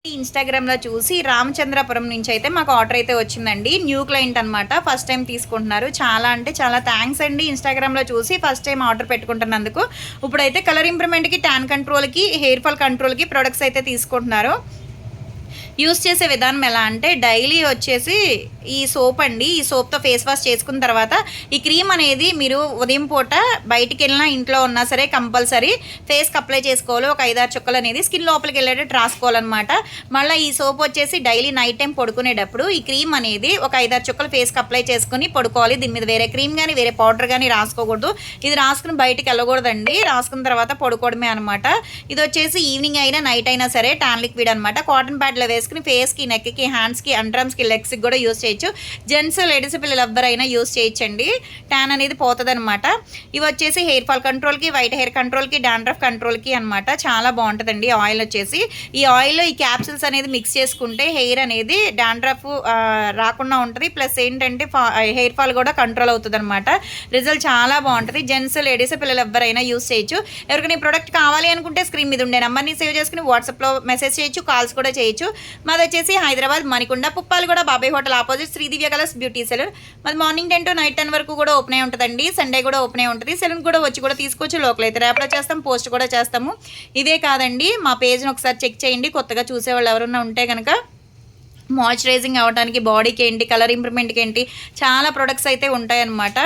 ఇన్‌స్టాగ్రామ్‌లో చూసి రామచంద్రపురం నుంచి అయితే మాకు ఆర్డర్ అయితే వచ్చిందండి. న్యూ క్లయింట్ అనమాట. ఫస్ట్ టైమ్ తీసుకుంటున్నారు. చాలా అంటే చాలా థాంక్స్ అండి. ఇన్‌స్టాగ్రామ్‌లో చూసి ఫస్ట్ టైమ్ ఆర్డర్ పెట్టుకుంటున్నందుకు. ఇప్పుడైతే కలర్ ఇంప్రూవ్‌మెంట్‌కి, టాన్ కంట్రోల్‌కి, హెయిర్ ఫాల్ కంట్రోల్‌కి ప్రొడక్ట్స్ అయితే తీసుకుంటున్నారు. యూస్ చేసే విధానం ఎలా అంటే డైలీ వచ్చేసి ఈ సోప్ అండి. ఈ సోప్‌తో ఫేస్ వాష్ చేసుకున్న తర్వాత ఈ క్రీమ్ అనేది మీరు ఉదయం పూట బయటికెళ్ళినా, ఇంట్లో ఉన్నా సరే కంపల్సరీ ఫేస్‌కి అప్లై చేసుకోవాలి. ఒక 5, 6 చుక్కలు అనేది స్కిన్ లోపలికి వెళ్ళేటట్టు రాసుకోవాలన్నమాట. మళ్ళీ ఈ సోప్ వచ్చేసి డైలీ నైట్ టైం పడుకునేటప్పుడు ఈ క్రీమ్ అనేది ఒక 5, 6 చుక్కలు ఫేస్‌కి అప్లై చేసుకొని పడుకోవాలి. దీని మీద వేరే క్రీమ్ గానీ, వేరే పౌడర్ గానీ రాసుకోకూడదు. ఇది రాసుకుని బయటికి వెళ్ళకూడదండి. రాసుకున్న తర్వాత పడుకోవడమే అనమాట. ఇది వచ్చేసి ఈవినింగ్ అయినా, నైట్ అయినా సరే టాన్ లిక్విడ్ అనమాట. కాటన్ ప్యాడ్‌లో వేసుకుని ఫేస్‌కి, నెక్‌కి, హ్యాండ్స్‌కి, అండర్‌ఆర్మ్స్‌కి, లెగ్స్‌కి కూడా యూజ్ చేయొచ్చు. జెంట్స్, లేడీస్ పిల్లలు ఎవ్వరైనా యూజ్ చేయొచ్చండి. ట్యాన్ అనేది పోతదనమాట. ఇవి వచ్చేసి హెయిర్ ఫాల్ కంట్రోల్‌కి, వైట్ హెయిర్ కంట్రోల్‌కి, డాండ్రఫ్ కంట్రోల్‌కి అనమాట. చాలా బాగుంటుందండి ఆయిల్ వచ్చేసి. ఈ ఆయిల్‌లో ఈ క్యాప్సూల్స్ అనేది మిక్స్ చేసుకుంటే హెయిర్ అనేది డాండ్రఫ్ రాకుండా ఉంటది. ప్లస్ ఏంటంటే హెయిర్ ఫాల్ కూడా కంట్రోల్ అవుతదనమాట. రిజల్ట్ చాలా బాగుంటది. జెంట్స్, లేడీస్ పిల్లలు ఎవ్వరైనా యూజ్ చేయొచ్చు. ఎవరికైనా ఈ ప్రొడక్ట్ కావాలి అనుకుంటే స్క్రీన్ మీద ఉండే నెంబర్‌ని సేవ్ చేసుకుని వాట్సాప్‌లో మెసేజ్ చేయొచ్చు, కాల్స్ కూడా చేయొచ్చు. మాది వచ్చేసి Hyderabad Manikonda, Puppalaguda, Babai hotel opposite Sridivya colours beauty salon. మాది మార్నింగ్ 10 to నైట్ 10 వరకు కూడా ఓపెన్ అయి ఉంటుందండి. సండే కూడా ఓపెన్ అయి ఉంటుంది. సెలూన్ కూడా వచ్చి కూడా తీసుకోవచ్చు. లోకల్ అయితే ర్యాప్లో చేస్తాం, పోస్ట్ కూడా చేస్తాము. ఇదే కాదండి, మా పేజ్ని ఒకసారి చెక్ చేయండి. కొత్తగా చూసేవాళ్ళు ఎవరైనా ఉంటే కనుక మాయిశ్చరైజింగ్ అవ్వడానికి బాడీకి ఏంటి, కలర్ ఇంప్రూవ్మెంట్కి ఏంటి, చాలా ప్రొడక్ట్స్ అయితే ఉంటాయన్నమాట.